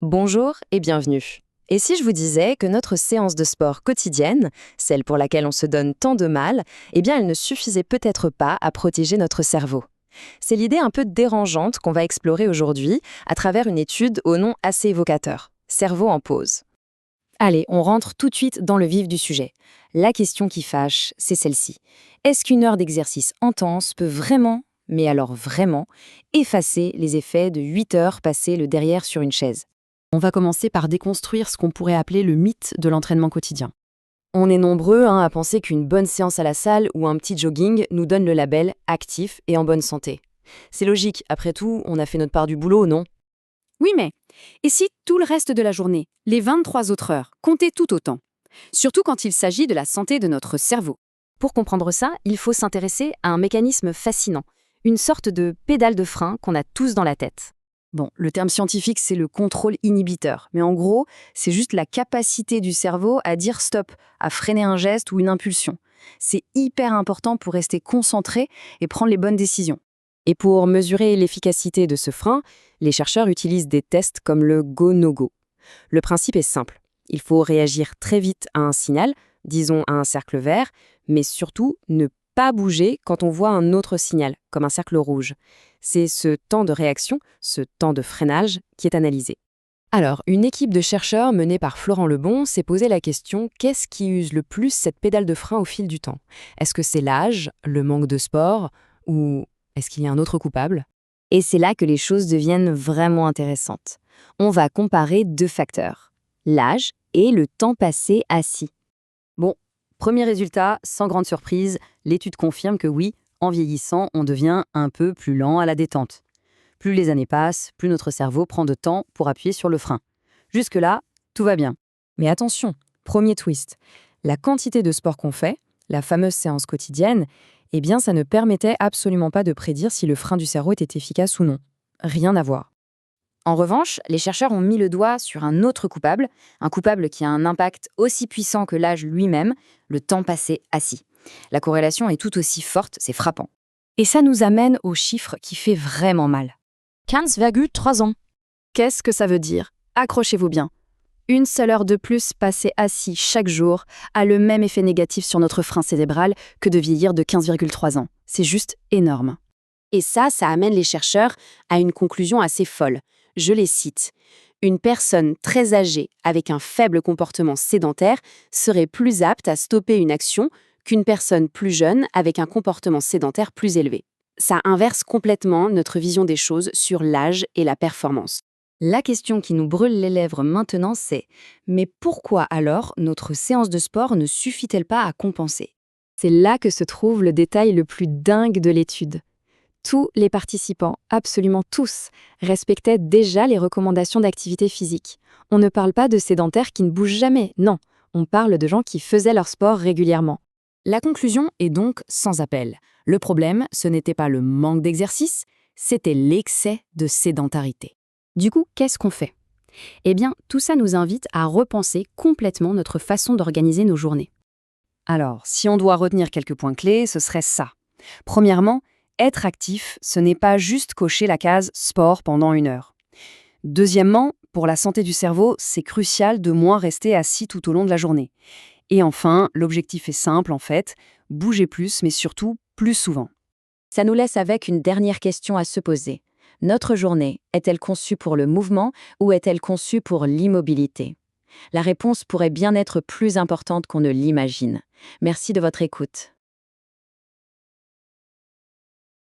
Bonjour et bienvenue. Et si je vous disais que notre séance de sport quotidienne, celle pour laquelle on se donne tant de mal, eh bien elle ne suffisait peut-être pas à protéger notre cerveau. C'est l'idée un peu dérangeante qu'on va explorer aujourd'hui à travers une étude au nom assez évocateur, Cerveau en pause. Allez, on rentre tout de suite dans le vif du sujet. La question qui fâche, c'est celle-ci. Est-ce qu'une heure d'exercice intense peut vraiment, mais alors vraiment, effacer les effets de 8 heures passées le derrière sur une chaise? On va commencer par déconstruire ce qu'on pourrait appeler le mythe de l'entraînement quotidien. On est nombreux à penser qu'une bonne séance à la salle ou un petit jogging nous donne le label actif et en bonne santé. C'est logique, après tout, on a fait notre part du boulot, non? Oui, mais et si tout le reste de la journée, les 23 autres heures, comptaient tout autant? Surtout quand il s'agit de la santé de notre cerveau. Pour comprendre ça, il faut s'intéresser à un mécanisme fascinant, une sorte de pédale de frein qu'on a tous dans la tête. Bon, le terme scientifique, c'est le contrôle inhibiteur. Mais en gros, c'est juste la capacité du cerveau à dire stop, à freiner un geste ou une impulsion. C'est hyper important pour rester concentré et prendre les bonnes décisions. Et pour mesurer l'efficacité de ce frein, les chercheurs utilisent des tests comme le go-no-go. Le principe est simple. Il faut réagir très vite à un signal, disons à un cercle vert, mais surtout ne pas bouger quand on voit un autre signal, comme un cercle rouge. C'est ce temps de réaction, ce temps de freinage, qui est analysé. Alors, une équipe de chercheurs menée par Florent Lebon s'est posé la question: qu'est-ce qui use le plus cette pédale de frein au fil du temps? Est-ce que c'est l'âge, le manque de sport, ou est-ce qu'il y a un autre coupable? Et c'est là que les choses deviennent vraiment intéressantes. On va comparer deux facteurs, l'âge et le temps passé assis. Bon, premier résultat, sans grande surprise, l'étude confirme que oui, en vieillissant, on devient un peu plus lent à la détente. Plus les années passent, plus notre cerveau prend de temps pour appuyer sur le frein. Jusque-là, tout va bien. Mais attention, premier twist. La quantité de sport qu'on fait, la fameuse séance quotidienne, eh bien ça ne permettait absolument pas de prédire si le frein du cerveau était efficace ou non. Rien à voir. En revanche, les chercheurs ont mis le doigt sur un coupable qui a un impact aussi puissant que l'âge lui-même, le temps passé assis. La corrélation est tout aussi forte, c'est frappant. Et ça nous amène au chiffre qui fait vraiment mal. 15,3 ans. Qu'est-ce que ça veut dire? Accrochez-vous bien. Une seule heure de plus passée assis chaque jour a le même effet négatif sur notre frein cérébral que de vieillir de 15,3 ans. C'est juste énorme. Et ça amène les chercheurs à une conclusion assez folle. Je les cite. Une personne très âgée avec un faible comportement sédentaire serait plus apte à stopper une action qu'une personne plus jeune avec un comportement sédentaire plus élevé. Ça inverse complètement notre vision des choses sur l'âge et la performance. La question qui nous brûle les lèvres maintenant, c'est: mais pourquoi alors notre séance de sport ne suffit-elle pas à compenser? C'est là que se trouve le détail le plus dingue de l'étude. Tous les participants, absolument tous, respectaient déjà les recommandations d'activité physique. On ne parle pas de sédentaires qui ne bougent jamais, non, on parle de gens qui faisaient leur sport régulièrement. La conclusion est donc sans appel. Le problème, ce n'était pas le manque d'exercice, c'était l'excès de sédentarité. Du coup, qu'est-ce qu'on fait? Eh bien, tout ça nous invite à repenser complètement notre façon d'organiser nos journées. Alors, si on doit retenir quelques points clés, ce serait ça. Premièrement, être actif, ce n'est pas juste cocher la case sport pendant 1 heure. Deuxièmement, pour la santé du cerveau, c'est crucial de moins rester assis tout au long de la journée. Et enfin, l'objectif est simple en fait, bouger plus, mais surtout plus souvent. Ça nous laisse avec une dernière question à se poser. Notre journée est-elle conçue pour le mouvement ou est-elle conçue pour l'immobilité? La réponse pourrait bien être plus importante qu'on ne l'imagine. Merci de votre écoute.